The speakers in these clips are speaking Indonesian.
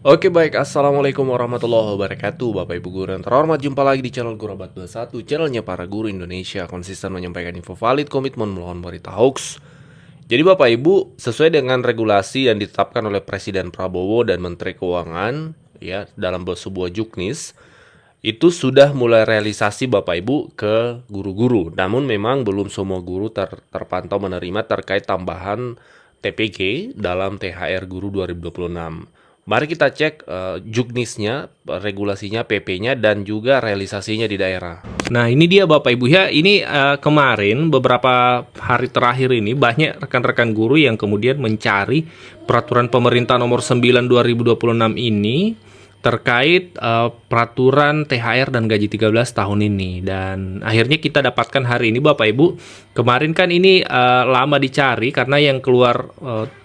Oke baik, Assalamualaikum warahmatullahi wabarakatuh Bapak Ibu Guru yang terhormat, jumpa lagi di channel Gurabat21, channelnya para guru Indonesia, konsisten menyampaikan info valid, komitmen melawan berita hoax. Jadi Bapak Ibu, sesuai dengan regulasi yang ditetapkan oleh Presiden Prabowo dan Menteri Keuangan ya dalam sebuah juknis, itu sudah mulai realisasi Bapak Ibu ke guru-guru. Namun memang belum semua guru terpantau menerima terkait tambahan TPG dalam THR Guru 2026. Mari kita cek juknisnya, regulasinya, PP-nya, dan juga realisasinya di daerah. Nah, ini dia Bapak Ibu ya. Ini kemarin beberapa hari terakhir ini banyak rekan-rekan guru yang kemudian mencari peraturan pemerintah nomor 9 2026 ini terkait peraturan THR dan gaji 13 tahun ini, dan akhirnya kita dapatkan hari ini Bapak Ibu. Kemarin kan ini lama dicari karena yang keluar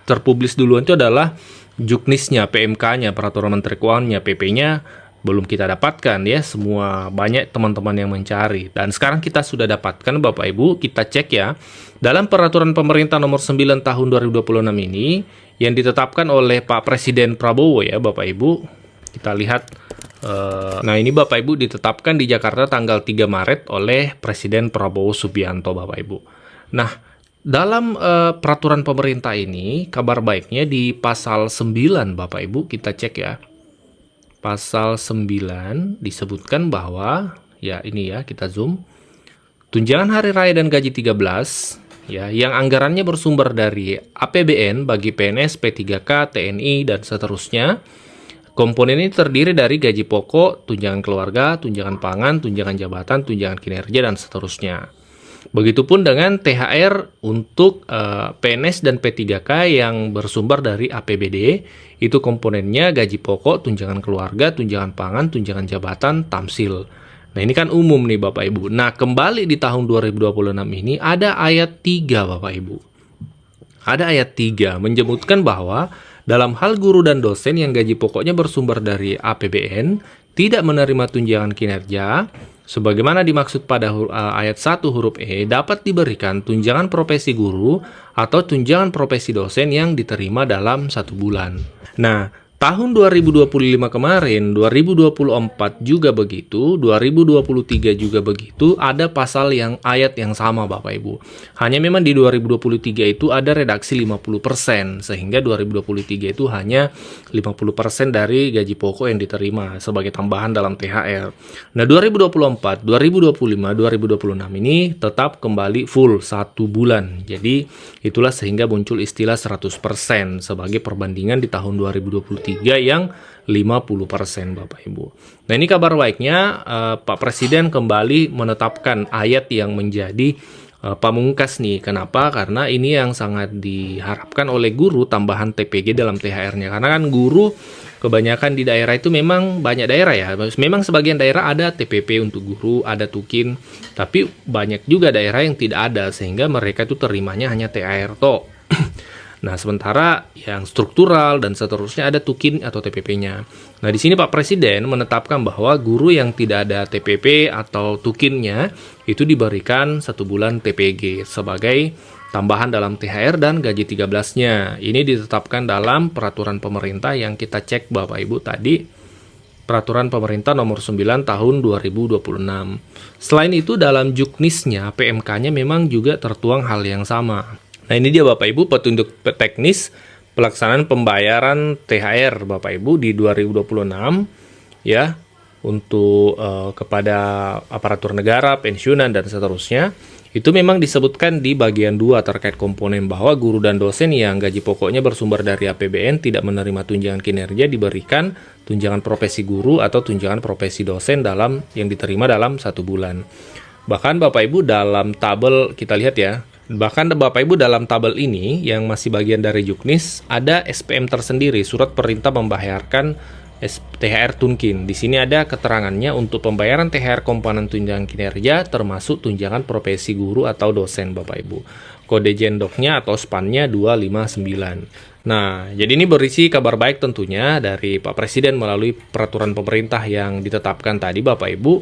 terpublis duluan itu adalah juknisnya, PMK-nya, peraturan menteri keuangannya, PP-nya belum kita dapatkan ya. Semua banyak teman-teman yang mencari, dan sekarang kita sudah dapatkan Bapak Ibu. Kita cek ya, dalam peraturan pemerintah nomor 9 tahun 2026 ini yang ditetapkan oleh Pak Presiden Prabowo ya Bapak Ibu. Kita lihat, nah ini Bapak Ibu ditetapkan di Jakarta tanggal 3 Maret oleh Presiden Prabowo Subianto Bapak Ibu. Nah, dalam peraturan pemerintah ini, kabar baiknya di pasal 9 Bapak Ibu, kita cek ya. Pasal 9 disebutkan bahwa, ya ini ya, kita zoom. Tunjangan hari raya dan gaji 13, ya, yang anggarannya bersumber dari APBN bagi PNS, P3K, TNI, dan seterusnya. Komponen ini terdiri dari gaji pokok, tunjangan keluarga, tunjangan pangan, tunjangan jabatan, tunjangan kinerja, dan seterusnya. Begitupun dengan THR untuk PNS dan P3K yang bersumber dari APBD, itu komponennya gaji pokok, tunjangan keluarga, tunjangan pangan, tunjangan jabatan, tamsil. Nah ini kan umum nih Bapak Ibu. Nah kembali di tahun 2026 ini ada ayat 3 Bapak Ibu. Ada ayat 3 menyebutkan bahwa dalam hal guru dan dosen yang gaji pokoknya bersumber dari APBN tidak menerima tunjangan kinerja, sebagaimana dimaksud pada ayat 1 huruf E, dapat diberikan tunjangan profesi guru atau tunjangan profesi dosen yang diterima dalam 1 bulan. Nah, tahun 2025 kemarin, 2024 juga begitu, 2023 juga begitu, ada pasal yang ayat yang sama Bapak Ibu. Hanya memang di 2023 itu ada redaksi 50%, sehingga 2023 itu hanya 50% dari gaji pokok yang diterima sebagai tambahan dalam THR. Nah, 2024, 2025, 2026 ini tetap kembali full 1 bulan. Jadi, itulah sehingga muncul istilah 100% sebagai perbandingan di tahun 2023 yang 50% Bapak Ibu. Nah ini kabar baiknya, Pak Presiden kembali menetapkan ayat yang menjadi pamungkas nih. Kenapa? Karena ini yang sangat diharapkan oleh guru, tambahan TPG dalam THR-nya. Karena kan guru kebanyakan di daerah itu memang banyak daerah ya. Memang sebagian daerah ada TPP untuk guru, ada tukin, tapi banyak juga daerah yang tidak ada sehingga mereka itu terimanya hanya THR toh. Nah, sementara yang struktural dan seterusnya ada tukin atau TPP-nya. Nah, di sini Pak Presiden menetapkan bahwa guru yang tidak ada TPP atau tukinnya itu diberikan 1 bulan TPG sebagai tambahan dalam THR dan gaji 13-nya. Ini ditetapkan dalam peraturan pemerintah yang kita cek Bapak Ibu tadi. Peraturan pemerintah nomor 9 tahun 2026. Selain itu dalam juknisnya, PMK-nya memang juga tertuang hal yang sama. Nah ini dia Bapak Ibu petunjuk teknis pelaksanaan pembayaran THR Bapak Ibu di 2026 ya untuk kepada aparatur negara, pensiunan, dan seterusnya. Itu memang disebutkan di bagian 2 terkait komponen bahwa guru dan dosen yang gaji pokoknya bersumber dari APBN tidak menerima tunjangan kinerja diberikan tunjangan profesi guru atau tunjangan profesi dosen dalam yang diterima dalam 1 bulan. Bahkan Bapak Ibu dalam tabel kita lihat ya, bahkan Bapak Ibu dalam tabel ini yang masih bagian dari juknis ada SPM tersendiri, surat perintah membayarkan THR Tunkin. Di sini ada keterangannya untuk pembayaran THR komponen tunjangan kinerja termasuk tunjangan profesi guru atau dosen Bapak Ibu. Kode jendoknya atau SPAN-nya 259. Nah, jadi ini berisi kabar baik tentunya dari Pak Presiden melalui peraturan pemerintah yang ditetapkan tadi Bapak Ibu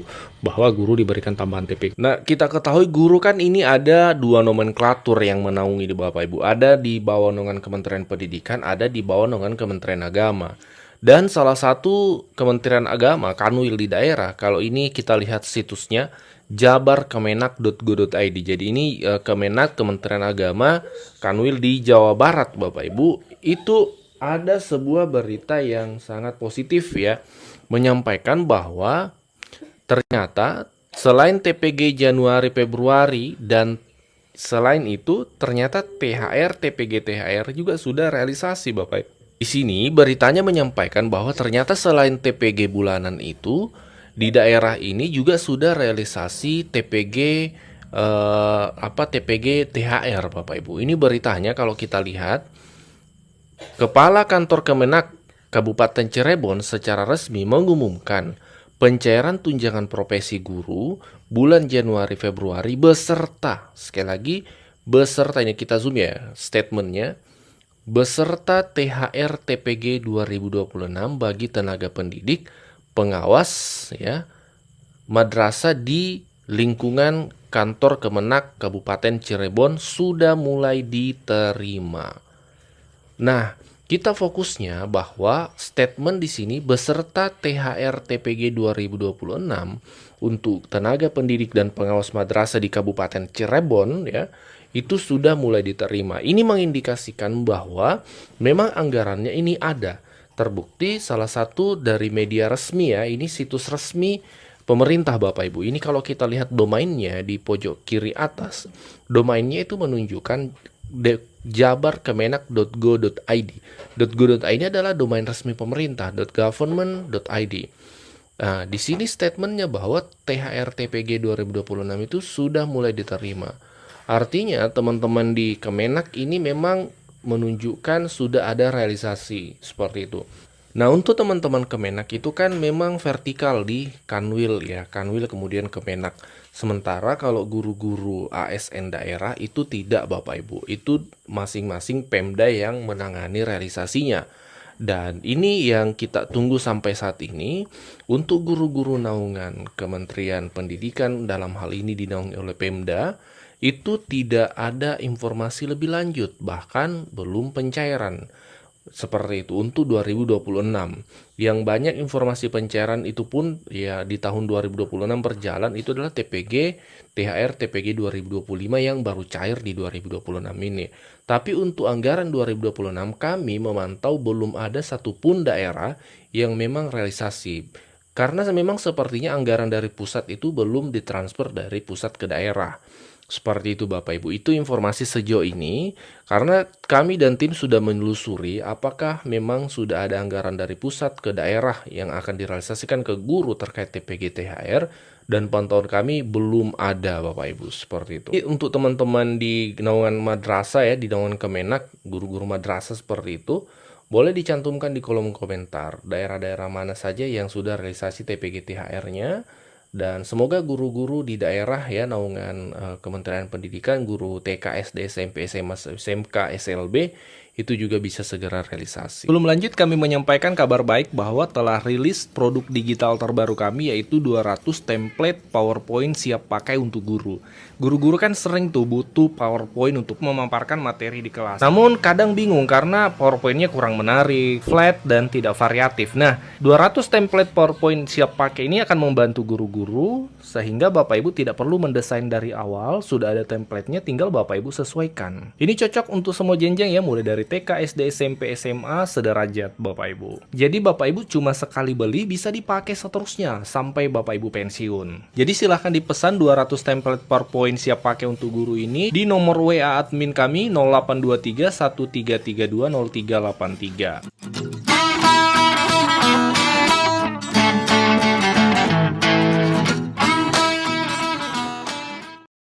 bahwa guru diberikan tambahan TPG. Nah, kita ketahui guru kan ini ada 2 nomenklatur yang menaungi di Bapak Ibu. Ada di bawah naungan Kementerian Pendidikan, ada di bawah naungan Kementerian Agama. Dan salah satu Kementerian Agama, Kanwil di daerah, kalau ini kita lihat situsnya jabarkemenak.go.id. Jadi ini Kemenak, Kementerian Agama, Kanwil di Jawa Barat, Bapak Ibu. Itu ada sebuah berita yang sangat positif ya, menyampaikan bahwa ternyata selain TPG Januari Februari dan selain itu ternyata THR, TPG THR juga sudah realisasi, Bapak Ibu. Di sini beritanya menyampaikan bahwa ternyata selain TPG bulanan itu di daerah ini juga sudah realisasi TPG TPG THR, Bapak Ibu. Ini beritanya kalau kita lihat, Kepala Kantor Kemenak Kabupaten Cirebon secara resmi mengumumkan pencairan tunjangan profesi guru bulan Januari Februari beserta, sekali lagi beserta, ini kita zoom ya statementnya, beserta THR TPG 2026 bagi tenaga pendidik, pengawas ya, madrasah di lingkungan kantor Kemenak Kabupaten Cirebon sudah mulai diterima. Nah, kita fokusnya bahwa statement di sini beserta THR TPG 2026 untuk tenaga pendidik dan pengawas madrasah di Kabupaten Cirebon ya, itu sudah mulai diterima. Ini mengindikasikan bahwa memang anggarannya ini ada. Terbukti salah satu dari media resmi ya, ini situs resmi pemerintah Bapak Ibu. Ini kalau kita lihat domainnya di pojok kiri atas, domainnya itu menunjukkan jabarkemenak.go.id. .go.id adalah domain resmi pemerintah, .government.id. Nah, di sini statementnya bahwa THR TPG 2026 itu sudah mulai diterima. Artinya teman-teman di Kemenak ini memang menunjukkan sudah ada realisasi seperti itu. Nah, untuk teman-teman Kemenak itu kan memang vertikal di Kanwil ya, Kanwil kemudian Kemenak. Sementara kalau guru-guru ASN daerah itu tidak, Bapak Ibu. Itu masing-masing Pemda yang menangani realisasinya. Dan ini yang kita tunggu sampai saat ini untuk guru-guru naungan Kementerian Pendidikan, dalam hal ini dinaungi oleh Pemda, itu tidak ada informasi lebih lanjut, bahkan belum pencairan. Seperti itu untuk 2026. Yang banyak informasi pencairan itu pun ya di tahun 2026 berjalan itu adalah TPG, THR, TPG 2025 yang baru cair di 2026 ini. Tapi untuk anggaran 2026 kami memantau belum ada satupun daerah yang memang realisasi. Karena memang sepertinya anggaran dari pusat itu belum ditransfer dari pusat ke daerah. Seperti itu Bapak Ibu, itu informasi sejauh ini karena kami dan tim sudah menelusuri apakah memang sudah ada anggaran dari pusat ke daerah yang akan direalisasikan ke guru terkait TPG THR, dan pantauan kami belum ada Bapak Ibu, seperti itu. Untuk teman-teman di naungan madrasah ya, di naungan Kemenak, guru-guru madrasah seperti itu, boleh dicantumkan di kolom komentar daerah-daerah mana saja yang sudah realisasi TPG THR-nya. Dan semoga guru-guru di daerah ya naungan Kementerian Pendidikan, guru TK, SD, SMP, SMA, SMK, SLB itu juga bisa segera realisasi. Belum lanjut, kami menyampaikan kabar baik bahwa telah rilis produk digital terbaru kami, yaitu 200 template PowerPoint siap pakai untuk guru. Guru-guru kan sering tuh butuh PowerPoint untuk memaparkan materi di kelas. Namun kadang bingung karena PowerPoint-nya kurang menarik, flat, dan tidak variatif. Nah, 200 template PowerPoint siap pakai ini akan membantu guru-guru sehingga Bapak Ibu tidak perlu mendesain dari awal, sudah ada template-nya, tinggal Bapak Ibu sesuaikan. Ini cocok untuk semua jenjang ya, mulai dari TK, SD, SMP, SMA, sederajat Bapak Ibu. Jadi Bapak Ibu cuma sekali beli bisa dipakai seterusnya sampai Bapak Ibu pensiun. Jadi silahkan dipesan 200 template PowerPoint siap pakai untuk guru ini di nomor WA admin kami 0823 1332 0383.